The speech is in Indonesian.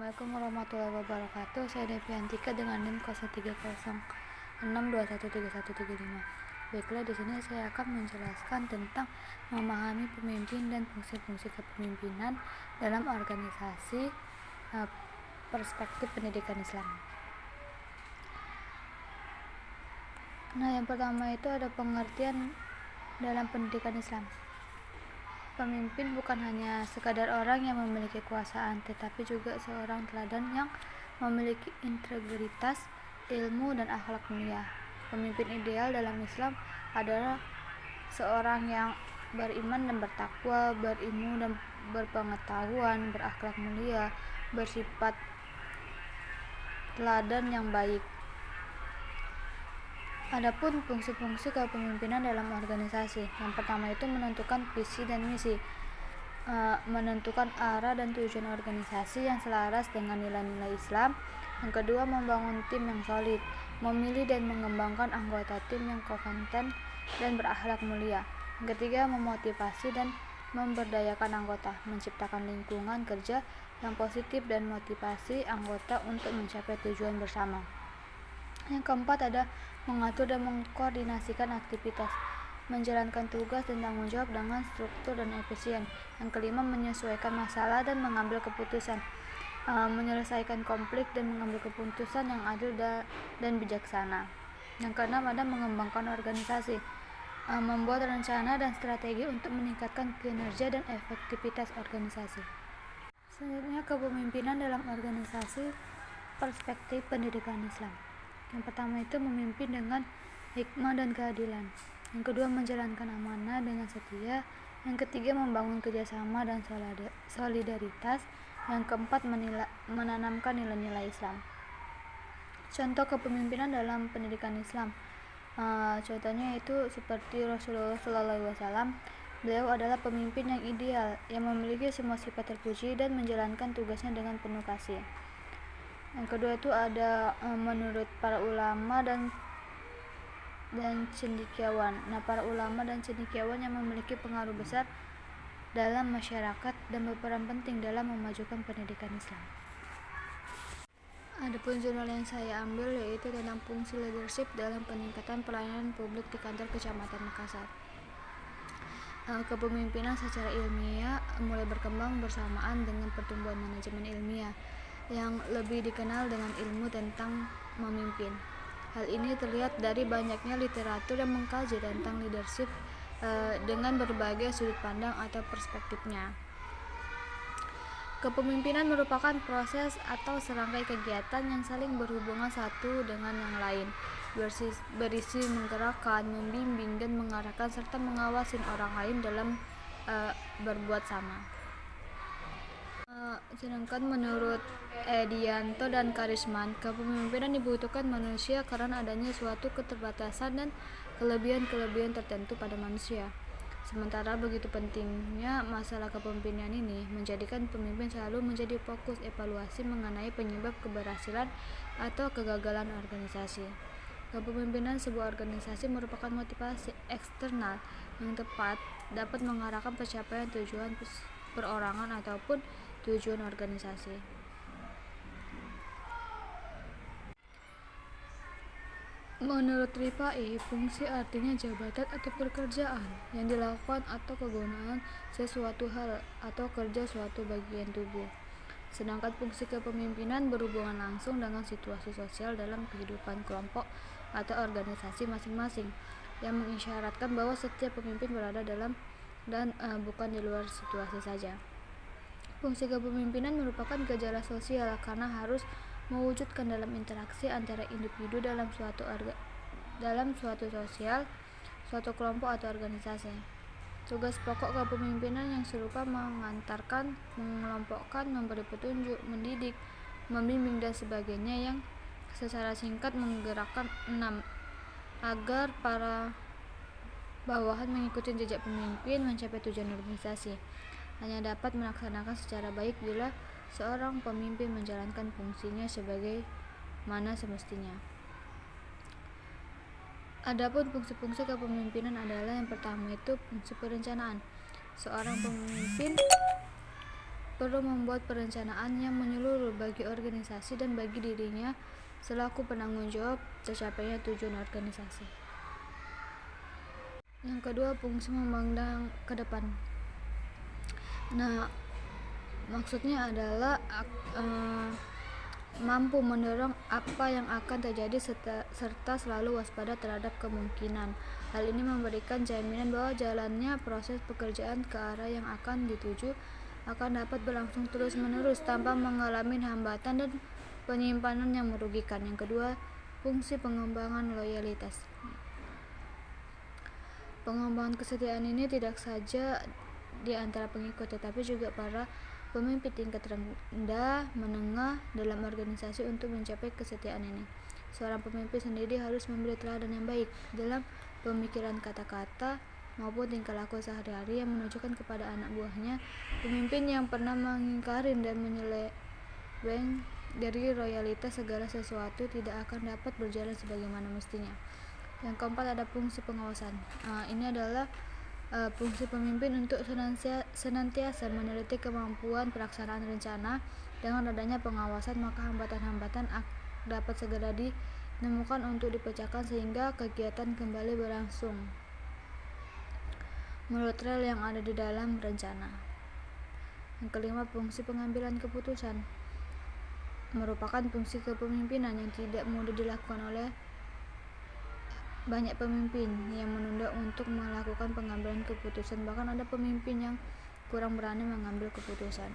Assalamualaikum warahmatullahi wabarakatuh. Saya Deviantika dengan NIM 0306213135. Baiklah, di sini saya akan menjelaskan tentang memahami pemimpin dan fungsi-fungsi kepemimpinan dalam organisasi, perspektif pendidikan Islam. Nah, yang pertama itu ada pengertian dalam pendidikan Islam. Pemimpin bukan hanya sekadar orang yang memiliki kekuasaan, tetapi juga seorang teladan yang memiliki integritas, ilmu, dan akhlak mulia. Pemimpin ideal dalam Islam adalah seorang yang beriman dan bertakwa, berilmu dan berpengetahuan, berakhlak mulia, bersifat teladan yang baik. Adapun fungsi-fungsi kepemimpinan dalam organisasi, yang pertama itu menentukan visi dan misi, menentukan arah dan tujuan organisasi yang selaras dengan nilai-nilai Islam. Yang kedua, membangun tim yang solid, memilih dan mengembangkan anggota tim yang kompeten dan berakhlak mulia. Yang ketiga, memotivasi dan memberdayakan anggota, menciptakan lingkungan kerja yang positif dan motivasi anggota untuk mencapai tujuan bersama. Yang keempat ada mengatur dan mengkoordinasikan aktivitas, menjalankan tugas dan tanggung jawab dengan struktur dan efisien. Yang kelima, menyesuaikan masalah dan mengambil keputusan, menyelesaikan konflik dan mengambil keputusan yang adil dan bijaksana. Yang keenam ada mengembangkan organisasi, membuat rencana dan strategi untuk meningkatkan kinerja dan efektivitas organisasi. Selanjutnya, kepemimpinan dalam organisasi, perspektif pendidikan Islam. Yang pertama itu memimpin dengan hikmah dan keadilan. Yang kedua, menjalankan amanah dengan setia. Yang ketiga, membangun kerjasama dan solidaritas. Yang keempat, menanamkan nilai-nilai Islam. Contoh kepemimpinan dalam pendidikan Islam, contohnya itu seperti Rasulullah SAW. Beliau adalah pemimpin yang ideal, yang memiliki semua sifat terpuji dan menjalankan tugasnya dengan penuh kasih. Yang kedua itu ada menurut para ulama dan cendekiawan. Nah, para ulama dan cendekiawan yang memiliki pengaruh besar dalam masyarakat dan berperan penting dalam memajukan pendidikan Islam. Adapun jurnal yang saya ambil yaitu tentang fungsi leadership dalam peningkatan pelayanan publik di kantor Kecamatan Makassar. Kepemimpinan secara ilmiah mulai berkembang bersamaan dengan pertumbuhan manajemen ilmiah yang lebih dikenal dengan ilmu tentang memimpin. Hal ini terlihat dari banyaknya literatur yang mengkaji tentang leadership dengan berbagai sudut pandang atau perspektifnya. Kepemimpinan merupakan proses atau serangkai kegiatan yang saling berhubungan satu dengan yang lain, berisi menggerakkan, membimbing, dan mengarahkan serta mengawasi orang lain dalam berbuat sama. Sedangkan menurut Edianto dan Karisman, kepemimpinan dibutuhkan manusia karena adanya suatu keterbatasan dan kelebihan-kelebihan tertentu pada manusia. Sementara begitu pentingnya masalah kepemimpinan ini menjadikan pemimpin selalu menjadi fokus evaluasi mengenai penyebab keberhasilan atau kegagalan organisasi. Kepemimpinan sebuah organisasi merupakan motivasi eksternal yang tepat dapat mengarahkan pencapaian tujuan perorangan ataupun tujuan organisasi. Menurut Rifai, fungsi artinya jabatan atau pekerjaan yang dilakukan atau kegunaan sesuatu hal atau kerja suatu bagian tubuh. Sedangkan fungsi kepemimpinan berhubungan langsung dengan situasi sosial dalam kehidupan kelompok atau organisasi masing-masing, yang mengisyaratkan bahwa setiap pemimpin berada dalam dan bukan di luar situasi saja. Fungsi kepemimpinan merupakan gejala sosial karena harus mewujudkan dalam interaksi antara individu dalam suatu sosial, suatu kelompok atau organisasi. Tugas pokok kepemimpinan yang serupa mengantarkan, mengelompokkan, memberi petunjuk, mendidik, membimbing dan sebagainya, yang secara singkat menggerakkan 6 agar para bawahan mengikuti jejak pemimpin mencapai tujuan organisasi. Hanya dapat melaksanakan secara baik bila seorang pemimpin menjalankan fungsinya sebagai mana semestinya. Adapun fungsi-fungsi kepemimpinan adalah yang pertama itu fungsi perencanaan. Seorang pemimpin perlu membuat perencanaan yang menyeluruh bagi organisasi dan bagi dirinya selaku penanggung jawab tercapainya tujuan organisasi. Yang kedua, fungsi memandang ke depan. Nah, maksudnya adalah mampu mendorong apa yang akan terjadi serta selalu waspada terhadap kemungkinan. Hal ini memberikan jaminan bahwa jalannya proses pekerjaan ke arah yang akan dituju akan dapat berlangsung terus-menerus tanpa mengalami hambatan dan penyimpanan yang merugikan. Yang kedua, fungsi pengembangan loyalitas. Pengembangan kesetiaan ini tidak saja di antara pengikut, tetapi juga para pemimpin tingkat rendah, menengah dalam organisasi untuk mencapai kesetiaan ini. Seorang pemimpin sendiri harus memberi teladan yang baik dalam pemikiran, kata-kata, maupun tingkah laku sehari-hari yang menunjukkan kepada anak buahnya. Pemimpin yang pernah mengingkari dan menyeleweng dari loyalitas segala sesuatu tidak akan dapat berjalan sebagaimana mestinya. Yang keempat, ada fungsi pengawasan. Ini adalah fungsi pemimpin untuk senantiasa meneliti kemampuan pelaksanaan rencana. Dengan adanya pengawasan, maka hambatan-hambatan dapat segera ditemukan untuk dipecahkan sehingga kegiatan kembali berlangsung menurut rel yang ada di dalam rencana. Yang kelima, fungsi pengambilan keputusan merupakan fungsi kepemimpinan yang tidak mudah dilakukan oleh banyak pemimpin yang menunda untuk melakukan pengambilan keputusan. Bahkan ada pemimpin yang kurang berani mengambil keputusan.